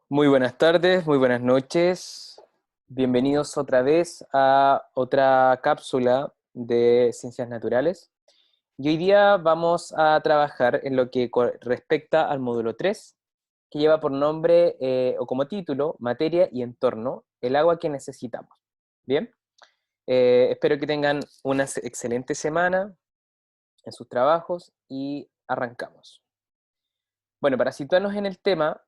Muy buenas tardes, muy buenas noches. Bienvenidos otra vez a otra cápsula de Ciencias Naturales. Y hoy día vamos a trabajar en lo que respecta al módulo 3, que lleva por nombre o como título Materia y Entorno, el agua que necesitamos. Bien, espero que tengan una excelente semana en sus trabajos y arrancamos. Bueno, para situarnos en el tema,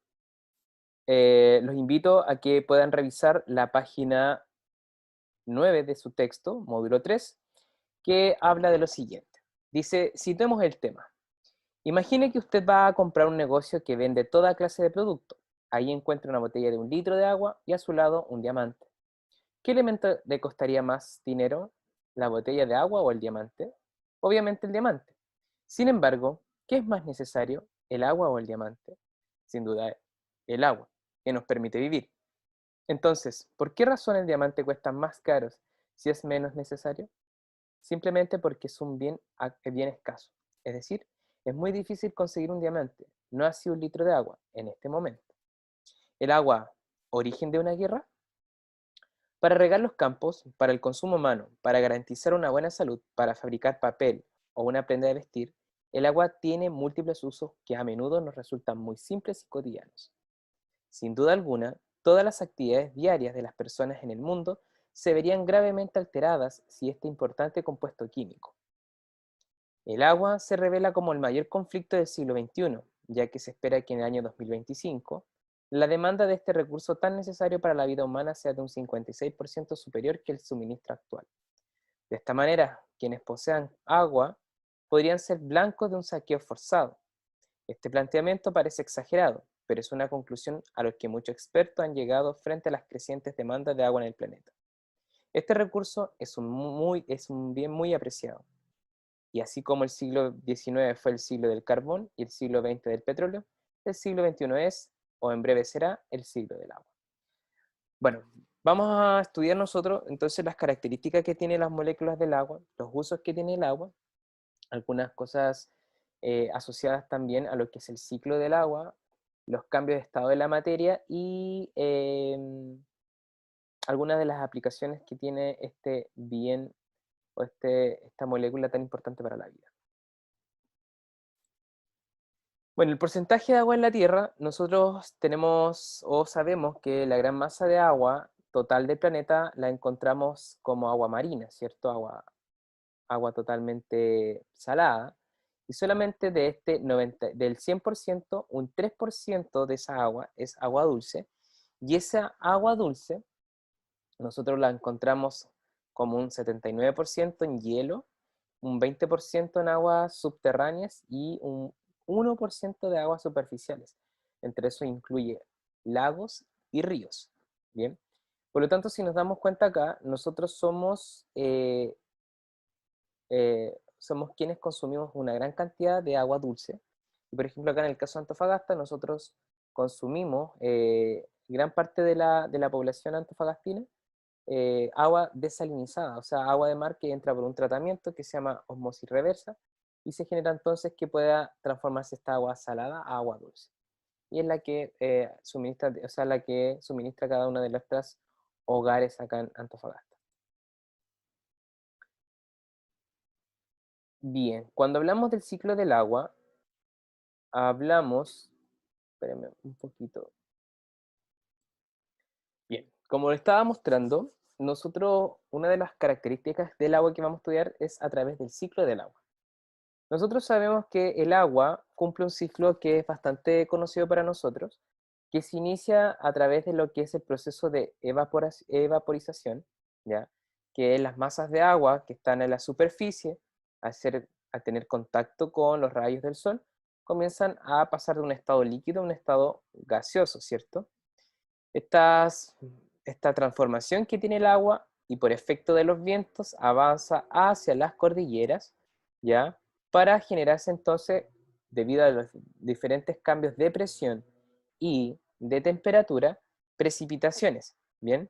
los invito a que puedan revisar la página 9 de su texto, módulo 3, que habla de lo siguiente. Dice, citemos el tema. Imagine que usted va a comprar un negocio que vende toda clase de productos. Ahí encuentra una botella de 1 litro de agua y a su lado un diamante. ¿Qué elemento le costaría más dinero? ¿La botella de agua o el diamante? Obviamente el diamante. Sin embargo, ¿qué es más necesario? ¿El agua o el diamante? Sin duda, el agua, que nos permite vivir. Entonces, ¿por qué razón el diamante cuesta más caro si es menos necesario? Simplemente porque es un bien escaso. Es decir, es muy difícil conseguir un diamante, no así 1 litro de agua, en este momento. ¿El agua, origen de una guerra? Para regar los campos, para el consumo humano, para garantizar una buena salud, para fabricar papel o una prenda de vestir, el agua tiene múltiples usos que a menudo nos resultan muy simples y cotidianos. Sin duda alguna, todas las actividades diarias de las personas en el mundo se verían gravemente alteradas si este importante compuesto químico. El agua se revela como el mayor conflicto del siglo XXI, ya que se espera que en el año 2025 la demanda de este recurso tan necesario para la vida humana sea de un 56% superior que el suministro actual. De esta manera, quienes posean agua podrían ser blancos de un saqueo forzado. Este planteamiento parece exagerado, pero es una conclusión a la que muchos expertos han llegado frente a las crecientes demandas de agua en el planeta. Este recurso es un bien muy apreciado, y así como el siglo XIX fue el siglo del carbón y el siglo XX del petróleo, el siglo XXI es, o en breve será, el siglo del agua. Bueno, vamos a estudiar nosotros entonces las características que tienen las moléculas del agua, los usos que tiene el agua, algunas cosas asociadas también a lo que es el ciclo del agua, los cambios de estado de la materia y algunas de las aplicaciones que tiene este bien o esta molécula tan importante para la vida. Bueno, el porcentaje de agua en la Tierra, nosotros tenemos o sabemos que la gran masa de agua total del planeta la encontramos como agua marina, ¿cierto? Agua totalmente salada, y solamente de del 100%, un 3% de esa agua es agua dulce, y esa agua dulce nosotros la encontramos como un 79% en hielo, un 20% en aguas subterráneas y un 1% de aguas superficiales. Entre eso incluye lagos y ríos. Bien. Por lo tanto, si nos damos cuenta acá, nosotros somos quienes consumimos una gran cantidad de agua dulce. Y por ejemplo, acá en el caso de Antofagasta, nosotros consumimos gran parte de la población antofagastina agua desalinizada, o sea, agua de mar que entra por un tratamiento que se llama osmosis reversa y se genera entonces que pueda transformarse esta agua salada a agua dulce. Y es la que suministra, o sea, la que suministra cada una de nuestras hogares acá en Antofagasta. Bien, cuando hablamos del ciclo del agua, hablamos, espérenme un poquito. Bien, como lo estaba mostrando, nosotros, una de las características del agua que vamos a estudiar es a través del ciclo del agua. Nosotros sabemos que el agua cumple un ciclo que es bastante conocido para nosotros, que se inicia a través de lo que es el proceso de evaporización, ¿ya? Que las masas de agua que están en la superficie, al tener contacto con los rayos del sol, comienzan a pasar de un estado líquido a un estado gaseoso, ¿cierto? Estas, esta transformación que tiene el agua y por efecto de los vientos avanza hacia las cordilleras, ¿ya? Para generarse entonces, debido a los diferentes cambios de presión y de temperatura, precipitaciones, ¿bien?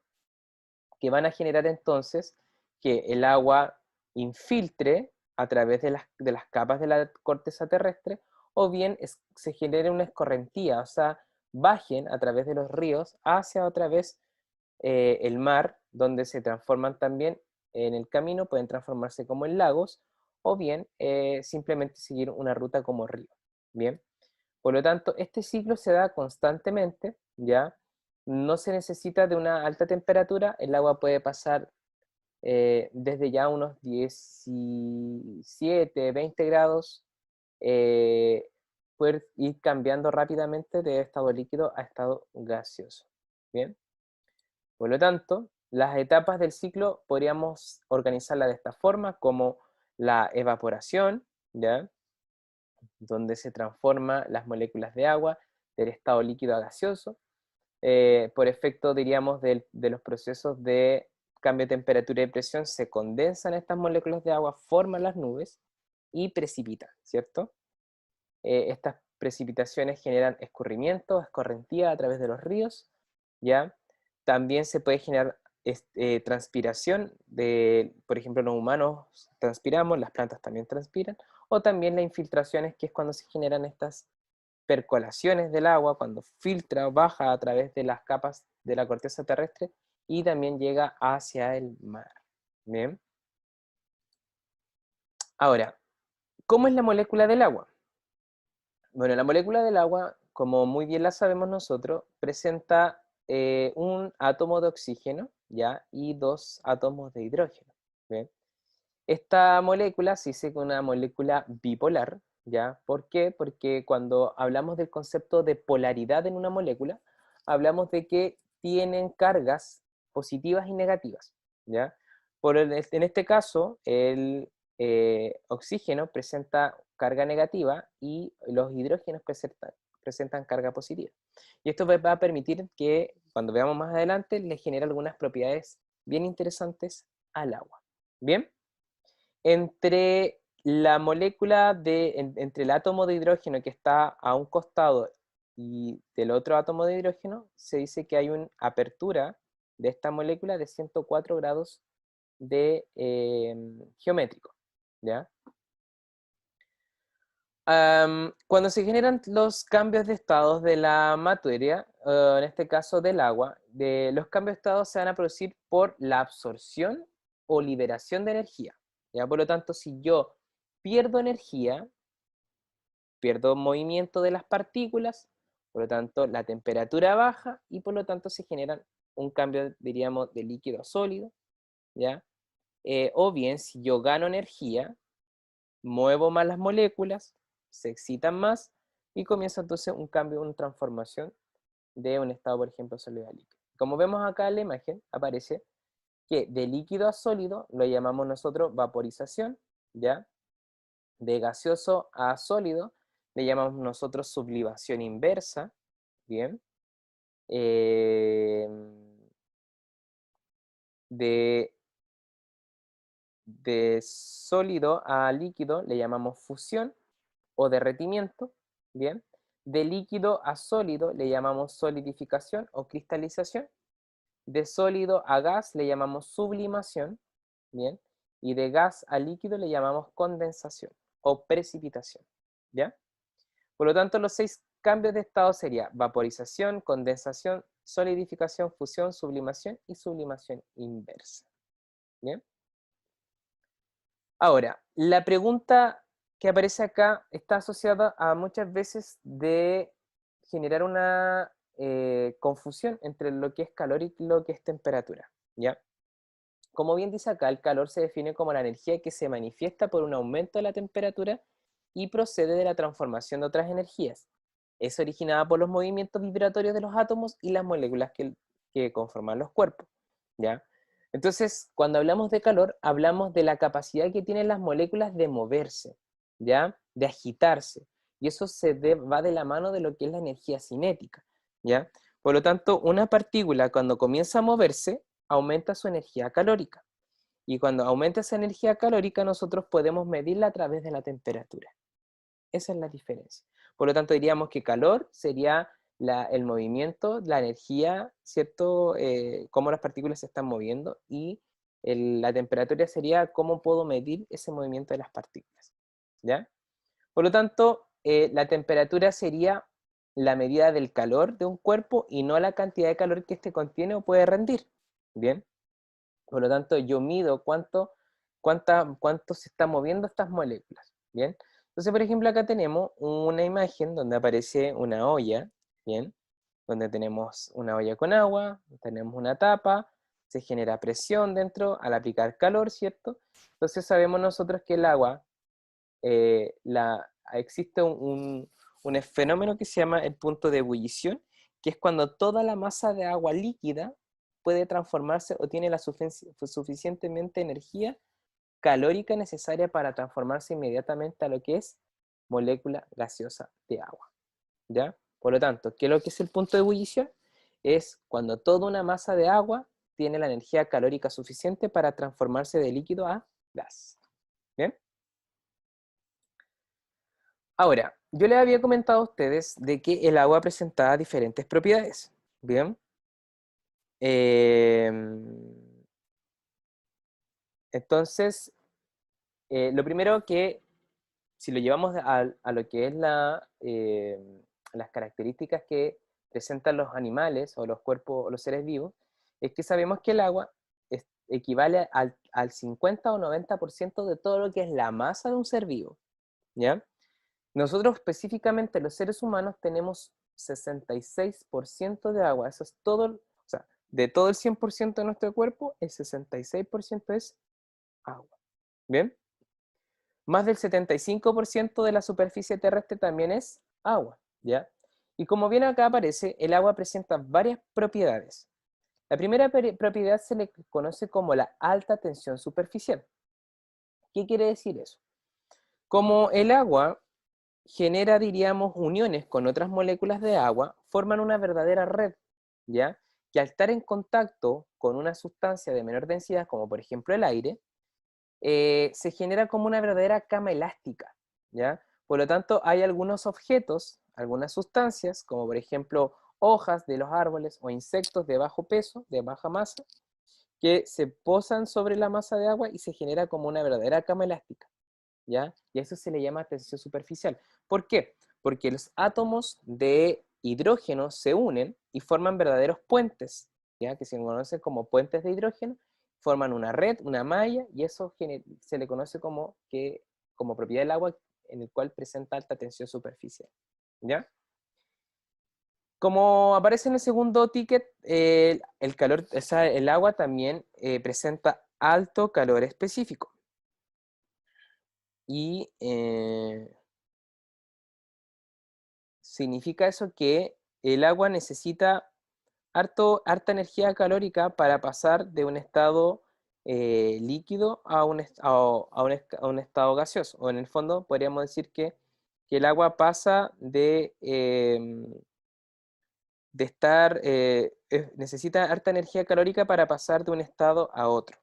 Que van a generar entonces que el agua infiltre a través de las capas de la corteza terrestre o bien se genere una escorrentía, o sea, bajen a través de los ríos hacia otra vez el mar, donde se transforman también en el camino, pueden transformarse como en lagos, o bien simplemente seguir una ruta como río. Bien, por lo tanto, este ciclo se da constantemente, ¿ya? No se necesita de una alta temperatura, el agua puede pasar desde ya unos 17, 20 grados, puede ir cambiando rápidamente de estado líquido a estado gaseoso. Bien, por lo tanto, las etapas del ciclo podríamos organizarlas de esta forma, como la evaporación, ¿ya? Donde se transforman las moléculas de agua del estado líquido a gaseoso, por efecto, diríamos, de los procesos de cambio de temperatura y presión, se condensan estas moléculas de agua, forman las nubes y precipitan, ¿cierto? Estas precipitaciones generan escurrimiento, escorrentía a través de los ríos, ¿ya? También se puede generar transpiración, por ejemplo, los humanos transpiramos, las plantas también transpiran, o también las infiltraciones, que es cuando se generan estas percolaciones del agua, cuando filtra o baja a través de las capas de la corteza terrestre y también llega hacia el mar. Bien. Ahora, ¿cómo es la molécula del agua? Bueno, la molécula del agua, como muy bien la sabemos nosotros, presenta un átomo de oxígeno, ¿ya? Y dos átomos de hidrógeno. ¿Bien? Esta molécula se dice que es una molécula bipolar, ¿ya? ¿Por qué? Porque cuando hablamos del concepto de polaridad en una molécula, hablamos de que tienen cargas positivas y negativas, ¿ya? En este caso, el oxígeno presenta carga negativa y los hidrógenos presentan carga positiva. Y esto va a permitir que, cuando veamos más adelante, le genere algunas propiedades bien interesantes al agua. ¿Bien? Entre la molécula entre el átomo de hidrógeno que está a un costado y del otro átomo de hidrógeno, se dice que hay una apertura de esta molécula de 104 grados de geométrico, ¿ya? Cuando se generan los cambios de estados de la materia, en este caso del agua, los cambios de estado se van a producir por la absorción o liberación de energía, ¿ya? Por lo tanto, si yo pierdo energía, pierdo movimiento de las partículas, por lo tanto la temperatura baja y por lo tanto se genera un cambio, diríamos, de líquido a sólido, ¿ya? O bien, si yo gano energía, muevo más las moléculas, se excitan más y comienza entonces un cambio, una transformación de un estado, por ejemplo, sólido a líquido. Como vemos acá en la imagen, aparece que de líquido a sólido lo llamamos nosotros vaporización, ¿ya? De gaseoso a sólido le llamamos nosotros sublimación inversa, ¿bien? Eh, de, de sólido a líquido le llamamos fusión o derretimiento, ¿bien? De líquido a sólido le llamamos solidificación o cristalización. De sólido a gas le llamamos sublimación, ¿bien? Y de gas a líquido le llamamos condensación o precipitación, ¿ya? Por lo tanto, los 6 cambios de estado serían vaporización, condensación, solidificación, fusión, sublimación y sublimación inversa. ¿Bien? Ahora, la pregunta que aparece acá está asociada a muchas veces de generar una confusión entre lo que es calor y lo que es temperatura, ¿ya? Como bien dice acá, el calor se define como la energía que se manifiesta por un aumento de la temperatura y procede de la transformación de otras energías. Es originada por los movimientos vibratorios de los átomos y las moléculas que conforman los cuerpos, ¿ya? Entonces, cuando hablamos de calor, hablamos de la capacidad que tienen las moléculas de moverse, ¿ya? De agitarse. Y eso va de la mano de lo que es la energía cinética, ¿ya? Por lo tanto, una partícula cuando comienza a moverse, aumenta su energía calórica. Y cuando aumenta esa energía calórica, nosotros podemos medirla a través de la temperatura. Esa es la diferencia. Por lo tanto, diríamos que calor sería el movimiento, la energía, ¿cierto? Cómo las partículas se están moviendo, y la temperatura sería cómo puedo medir ese movimiento de las partículas, ¿ya? Por lo tanto, la temperatura sería la medida del calor de un cuerpo y no la cantidad de calor que éste contiene o puede rendir. Bien, por lo tanto, yo mido cuánto se están moviendo estas moléculas. Bien, entonces, por ejemplo, acá tenemos una imagen donde aparece una olla, bien, donde tenemos una olla con agua, tenemos una tapa, se genera presión dentro al aplicar calor, ¿cierto? Entonces sabemos nosotros que el agua, existe un fenómeno que se llama el punto de ebullición, que es cuando toda la masa de agua líquida puede transformarse o tiene la suficientemente energía calórica necesaria para transformarse inmediatamente a lo que es molécula gaseosa de agua. ¿Ya? Por lo tanto, ¿qué es lo que es el punto de ebullición? Es cuando toda una masa de agua tiene la energía calórica suficiente para transformarse de líquido a gas. ¿Bien? Ahora, yo les había comentado a ustedes de que el agua presentaba diferentes propiedades. Bien. Entonces, lo primero que, si lo llevamos a lo que es las características que presentan los animales o los cuerpos o los seres vivos, es que sabemos que el agua equivale al 50 o 90% de todo lo que es la masa de un ser vivo. ¿Ya? Nosotros específicamente los seres humanos tenemos 66% de agua. Eso es todo, o sea, de todo el 100% de nuestro cuerpo, el 66% es agua. ¿Bien? Más del 75% de la superficie terrestre también es agua, ¿ya? Y como bien acá aparece, el agua presenta varias propiedades. La primera propiedad se le conoce como la alta tensión superficial. ¿Qué quiere decir eso? Como el agua genera, diríamos, uniones con otras moléculas de agua, forman una verdadera red, ¿ya? Que al estar en contacto con una sustancia de menor densidad, como por ejemplo el aire, se genera como una verdadera cama elástica, ¿ya? Por lo tanto, hay algunos objetos, algunas sustancias, como por ejemplo hojas de los árboles o insectos de bajo peso, de baja masa, que se posan sobre la masa de agua y se genera como una verdadera cama elástica, ¿ya? Y a eso se le llama tensión superficial. ¿Por qué? Porque los átomos de hidrógeno se unen y forman verdaderos puentes, ¿ya? Que se conocen como puentes de hidrógeno, forman una red, una malla, y eso se le conoce como propiedad del agua, en el cual presenta alta tensión superficial, ¿ya? Como aparece en el segundo ticket, el calor, o sea, el agua también presenta alto calor específico. Y significa eso que el agua necesita harta energía calórica para pasar de un estado líquido a un estado gaseoso. O en el fondo podríamos decir que el agua pasa de estar, necesita harta energía calórica para pasar de un estado a otro.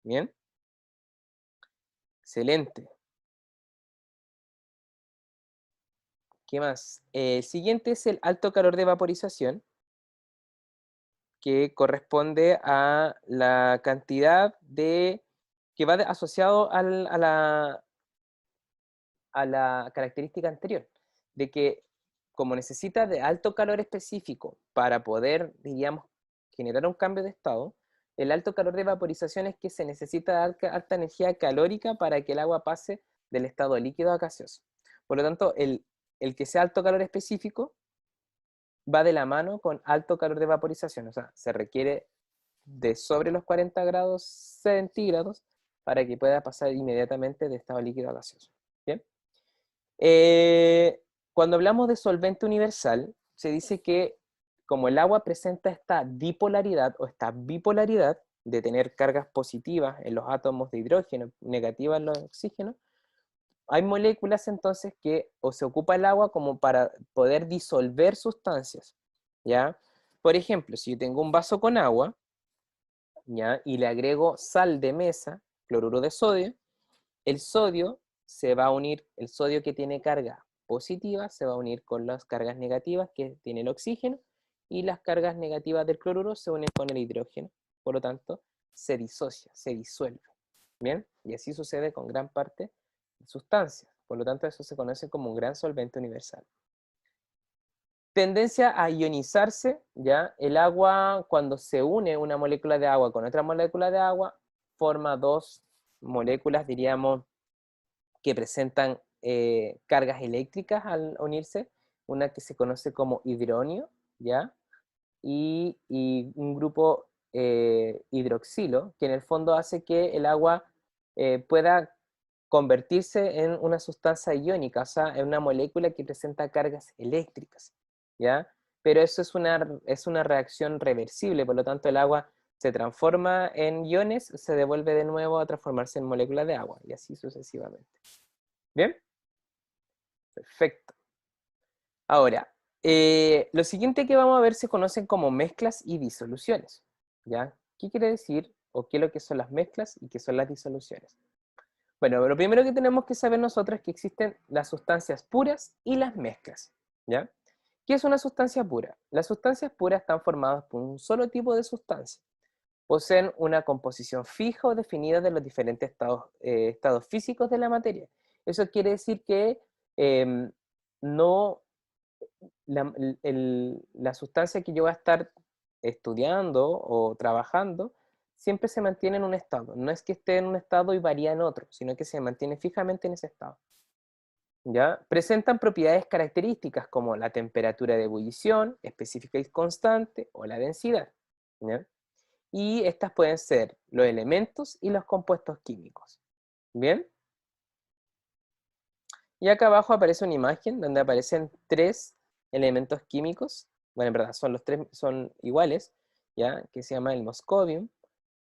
¿Bien? Excelente. ¿Qué más? El siguiente es el alto calor de vaporización, que corresponde a la cantidad que va asociado a la característica anterior, de que como necesita de alto calor específico para poder, diríamos, generar un cambio de estado, el alto calor de vaporización es que se necesita alta energía calórica para que el agua pase del estado líquido a gaseoso. Por lo tanto, el que sea alto calor específico va de la mano con alto calor de vaporización, o sea, se requiere de sobre los 40 grados centígrados para que pueda pasar inmediatamente de estado líquido a gaseoso. ¿Bien? Cuando hablamos de solvente universal, se dice que como el agua presenta esta dipolaridad o esta bipolaridad de tener cargas positivas en los átomos de hidrógeno, negativas en los oxígenos, hay moléculas entonces que o se ocupa el agua como para poder disolver sustancias, ¿ya? Por ejemplo, si yo tengo un vaso con agua, ¿ya? Y le agrego sal de mesa, cloruro de sodio, el sodio se va a unir, el sodio que tiene carga positiva se va a unir con las cargas negativas que tiene el oxígeno, y las cargas negativas del cloruro se unen con el hidrógeno, por lo tanto se disocia, se disuelve. ¿Bien? Y así sucede con gran parte de sustancias, por lo tanto eso se conoce como un gran solvente universal. tendencia a ionizarse, ¿ya? El agua, cuando se une una molécula de agua con otra molécula de agua, forma dos moléculas, diríamos, que presentan cargas eléctricas al unirse, una que se conoce como hidronio, ¿ya? Y un grupo hidroxilo, que en el fondo hace que el agua pueda convertirse en una sustancia iónica, o sea, en una molécula que presenta cargas eléctricas, ¿ya? Pero eso es una reacción reversible, por lo tanto el agua se transforma en iones, se devuelve de nuevo a transformarse en moléculas de agua, y así sucesivamente. ¿Bien? Perfecto. Ahora, lo siguiente que vamos a ver se conocen como mezclas y disoluciones, ¿ya? ¿Qué quiere decir o qué es lo que son las mezclas y qué son las disoluciones? Bueno, lo primero que tenemos que saber nosotros es que existen las sustancias puras y las mezclas, ¿ya? ¿Qué es una sustancia pura? Las sustancias puras están formadas por un solo tipo de sustancia. Poseen una composición fija o definida de los diferentes estados físicos de la materia. Eso quiere decir que no la sustancia que yo voy a estar estudiando o trabajando siempre se mantiene en un estado. No es que esté en un estado y varía en otro, sino que se mantiene fijamente en ese estado. ¿Ya? Presentan propiedades características como la temperatura de ebullición, específica y constante, o la densidad. ¿Ya? Y estas pueden ser los elementos y los compuestos químicos. ¿Bien? Y acá abajo aparece una imagen donde aparecen tres elementos químicos. Bueno, en verdad son los tres, son iguales, ¿ya? Que se llama el moscovium.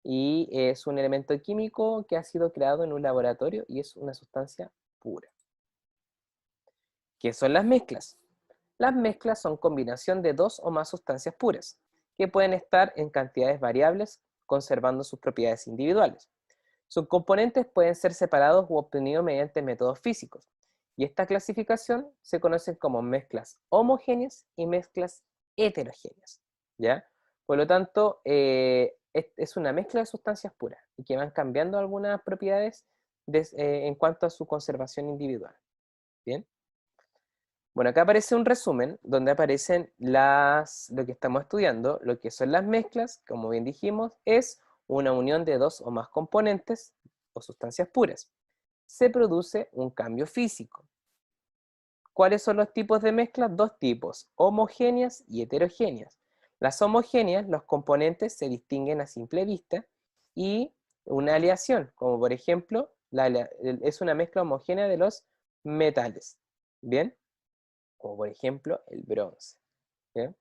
Y es un elemento químico que ha sido creado en un laboratorio y es una sustancia pura. ¿Qué son las mezclas? Las mezclas son combinación de dos o más sustancias puras, que pueden estar en cantidades variables, conservando sus propiedades individuales. Sus componentes pueden ser separados u obtenidos mediante métodos físicos, y esta clasificación se conoce como mezclas homogéneas y mezclas heterogéneas, ¿ya? Por lo tanto, es una mezcla de sustancias puras, y que van cambiando algunas propiedades en cuanto a su conservación individual, ¿bien? Bueno, acá aparece un resumen donde aparecen lo que estamos estudiando. Lo que son las mezclas, como bien dijimos, es una unión de dos o más componentes o sustancias puras. Se produce un cambio físico. ¿Cuáles son los tipos de mezclas? Dos tipos, homogéneas y heterogéneas. Las homogéneas, los componentes se distinguen a simple vista, y una aleación, como por ejemplo, es una mezcla homogénea de los metales. ¿Bien? Como por ejemplo el bronce. ¿Bien?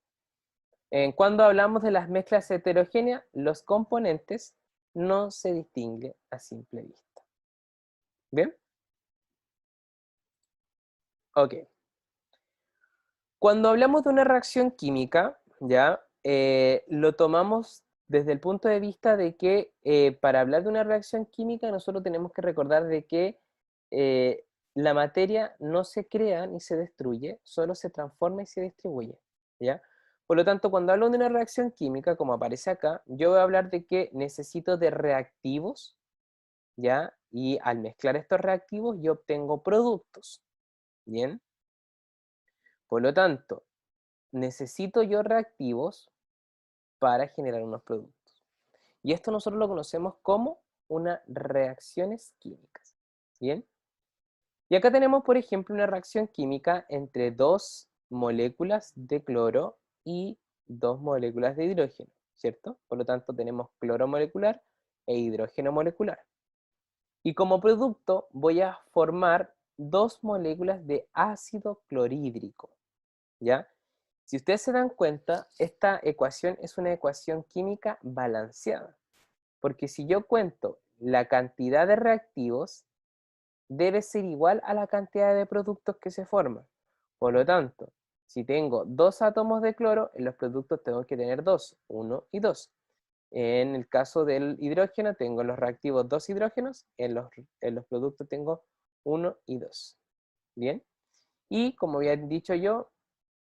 Cuando hablamos de las mezclas heterogéneas, los componentes no se distinguen a simple vista. ¿Bien? Ok. Cuando hablamos de una reacción química, ¿ya? Lo tomamos desde el punto de vista de que para hablar de una reacción química nosotros tenemos que recordar de que la materia no se crea ni se destruye, solo se transforma y se distribuye, ¿ya? Por lo tanto, cuando hablo de una reacción química, como aparece acá, yo voy a hablar de que necesito de reactivos, ¿ya? Y al mezclar estos reactivos yo obtengo productos, ¿bien? Por lo tanto, necesito yo reactivos para generar unos productos. Y esto nosotros lo conocemos como unas reacciones químicas, ¿bien? Y acá tenemos, por ejemplo, una reacción química entre dos moléculas de cloro y dos moléculas de hidrógeno, ¿cierto? Por lo tanto, tenemos cloro molecular e hidrógeno molecular. Y como producto voy a formar dos moléculas de ácido clorhídrico, ¿ya? Si ustedes se dan cuenta, esta ecuación es una ecuación química balanceada, porque si yo cuento la cantidad de reactivos, debe ser igual a la cantidad de productos que se forman. Por lo tanto, si tengo dos átomos de cloro, en los productos tengo que tener dos, uno y dos. En el caso del hidrógeno, tengo los reactivos dos hidrógenos, en los productos tengo uno y dos. ¿Bien? Y como había dicho yo,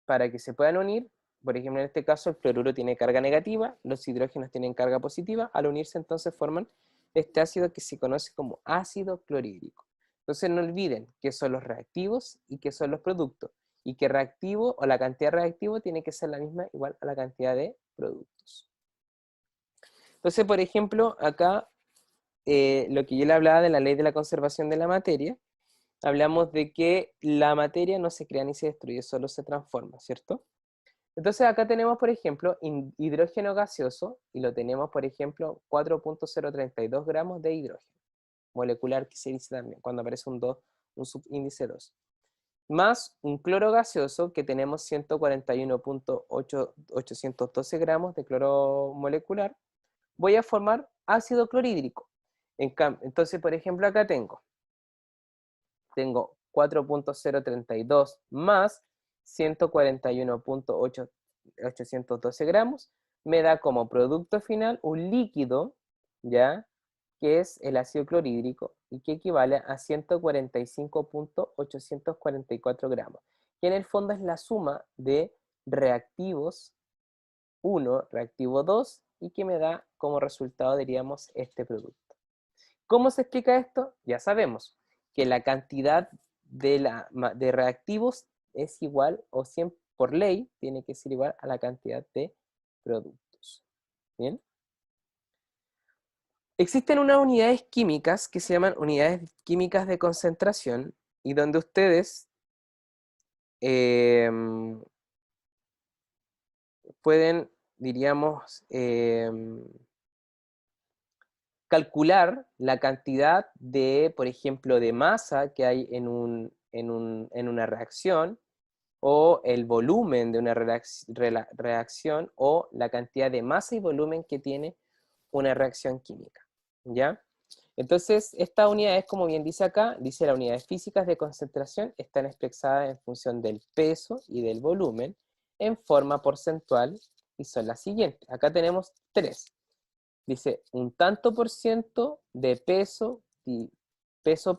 para que se puedan unir, por ejemplo en este caso el cloruro tiene carga negativa, los hidrógenos tienen carga positiva, al unirse entonces forman este ácido que se conoce como ácido clorhídrico. Entonces no olviden qué son los reactivos y qué son los productos. y que reactivo, o la cantidad de reactivo tiene que ser la misma, igual a la cantidad de productos. Entonces, por ejemplo, acá, lo que yo le hablaba de la ley de la conservación de la materia, hablamos de que la materia no se crea ni se destruye, solo se transforma, ¿cierto? Entonces acá tenemos, por ejemplo, hidrógeno gaseoso, y lo tenemos, por ejemplo, 4.032 gramos de hidrógeno molecular, que se dice también, cuando aparece un 2, un subíndice 2. Más un cloro gaseoso, que tenemos 141.812 gramos de cloro molecular, voy a formar ácido clorhídrico. Entonces, por ejemplo, acá tengo 4.032 más 141.812 gramos, me da como producto final un líquido, ¿ya? Que es el ácido clorhídrico, y que equivale a 145.844 gramos, que en el fondo es la suma de reactivos 1, reactivo 2, y que me da como resultado, diríamos, este producto. ¿Cómo se explica esto? Ya sabemos que la cantidad de reactivos es igual, o 100 por ley, tiene que ser igual a la cantidad de productos. ¿Bien? Existen unas unidades químicas que se llaman unidades químicas de concentración, y donde ustedes pueden, diríamos, calcular la cantidad de, por ejemplo, de masa que hay en una reacción, o el volumen de una reacción, o la cantidad de masa y volumen que tiene una reacción química, ¿ya? Entonces, estas unidades, como bien dice acá, dice las unidades físicas de concentración están expresadas en función del peso y del volumen en forma porcentual, y son las siguientes. Acá tenemos tres. Dice un tanto por ciento de peso, y peso,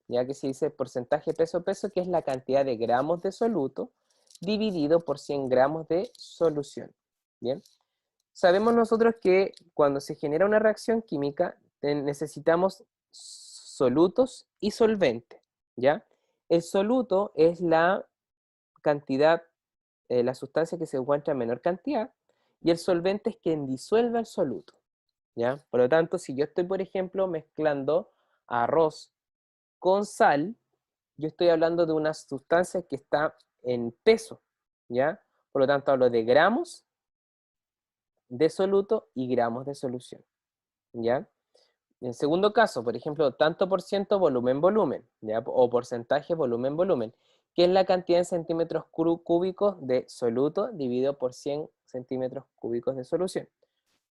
ya que se dice porcentaje peso, que es la cantidad de gramos de soluto dividido por 100 gramos de solución. Bien, sabemos nosotros que cuando se genera una reacción química necesitamos solutos y solventes, ¿ya? El soluto es la cantidad, la sustancia que se encuentra en menor cantidad, y el solvente es quien disuelve el soluto, ¿ya? Por lo tanto, si yo estoy, por ejemplo, mezclando arroz con sal, yo estoy hablando de una sustancia que está en peso, ¿ya? Por lo tanto, hablo de gramos de soluto y gramos de solución, ¿ya? En segundo caso, por ejemplo, tanto por ciento volumen, ¿ya? O porcentaje volumen, que es la cantidad en centímetros cúbicos de soluto dividido por 100 centímetros cúbicos de solución.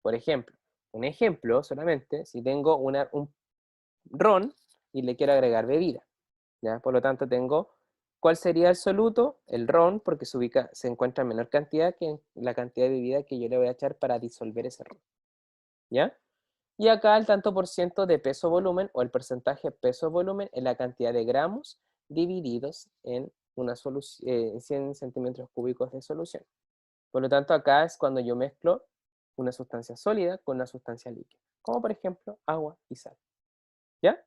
Por ejemplo, un ejemplo solamente, si tengo un ron y le quiero agregar bebida, ¿ya? Por lo tanto tengo, ¿cuál sería el soluto? El ron, porque se encuentra en menor cantidad que la cantidad de bebida que yo le voy a echar para disolver ese ron, ¿ya? Y acá el tanto por ciento de peso-volumen, o el porcentaje peso-volumen, es la cantidad de gramos divididos en una solución, 100 centímetros cúbicos de solución. Por lo tanto, acá es cuando yo mezclo una sustancia sólida con una sustancia líquida, como por ejemplo agua y sal. ¿Ya?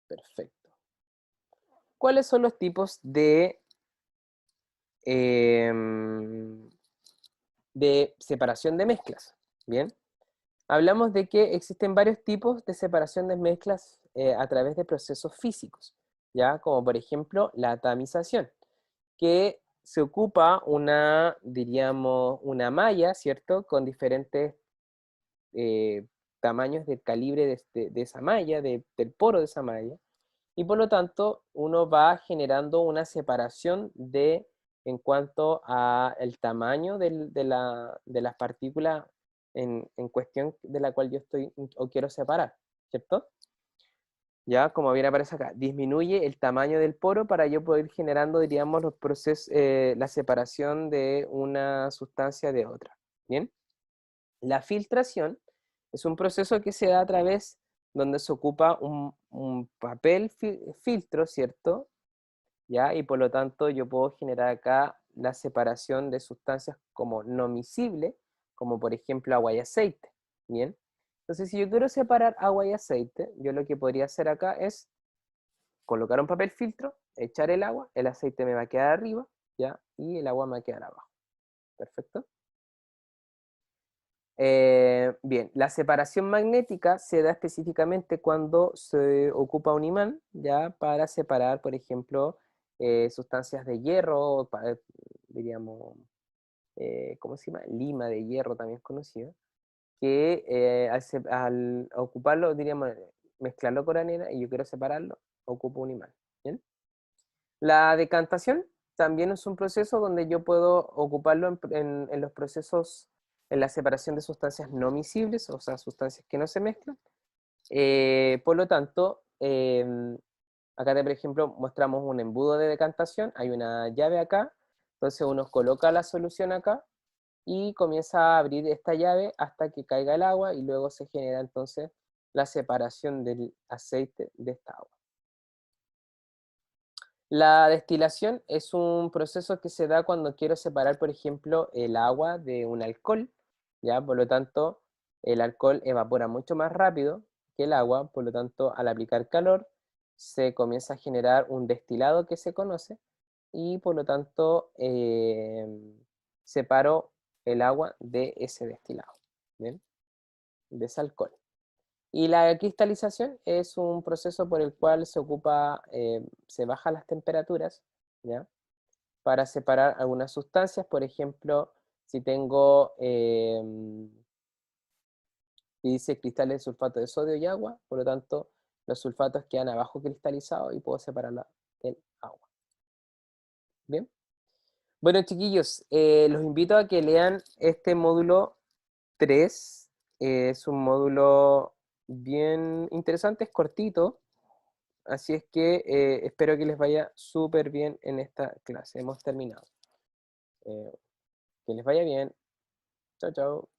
Perfecto. ¿Cuáles son los tipos em, de separación de mezclas? Bien. Hablamos de que existen varios tipos de separación de mezclas a través de procesos físicos, ¿ya? Como por ejemplo la tamización, que se ocupa diríamos, una malla, ¿cierto? Con diferentes tamaños del calibre de esa malla, del poro de esa malla, y por lo tanto uno va generando una separación en cuanto al tamaño de las partículas en cuestión de la cual yo estoy o quiero separar, ¿cierto? Ya, como bien aparece acá, disminuye el tamaño del poro para yo poder ir generando, diríamos, los procesos, la separación de una sustancia de otra. Bien, la filtración es un proceso que se da a través donde se ocupa un papel filtro, ¿cierto? ¿Ya? Y por lo tanto yo puedo generar acá la separación de sustancias como no miscibles, como por ejemplo agua y aceite. ¿Bien? Entonces, si yo quiero separar agua y aceite, yo lo que podría hacer acá es colocar un papel filtro echar el agua, el aceite me va a quedar arriba, ¿ya? Y el agua me va a quedar abajo. Perfecto. Bien, la separación magnética se da específicamente cuando se ocupa un imán, ¿ya? Para separar, por ejemplo, sustancias de hierro, diríamos, ¿cómo se llama? Lima de hierro también es conocido, que al ocuparlo, diríamos, mezclarlo con arena y yo quiero separarlo, ocupo un imán. ¿Bien? La decantación también es un proceso donde yo puedo ocuparlo en los procesos, en la separación de sustancias no miscibles, o sea, sustancias que no se mezclan. Por lo tanto, acá, por ejemplo, mostramos un embudo de decantación, hay una llave acá, entonces uno coloca la solución acá y comienza a abrir esta llave hasta que caiga el agua y luego se genera entonces la separación del aceite de esta agua. La destilación es un proceso que se da cuando quiero separar, por ejemplo, el agua de un alcohol, ¿ya? Por lo tanto, el alcohol evapora mucho más rápido que el agua, por lo tanto, al aplicar calor, se comienza a generar un destilado que se conoce, y por lo tanto, separo el agua de ese destilado, ¿bien? De ese alcohol. Y la cristalización es un proceso por el cual se ocupa, se bajan las temperaturas, ¿ya? Para separar algunas sustancias, por ejemplo, si tengo, y dice cristales de sulfato de sodio y agua, por lo tanto, los sulfatos quedan abajo cristalizados y puedo separarla del agua. ¿Bien? Bueno, chiquillos, los invito a que lean este módulo 3. Es un módulo bien interesante, es cortito, así es que espero que les vaya súper bien en esta clase. Hemos terminado. Que les vaya bien. Chao, chao.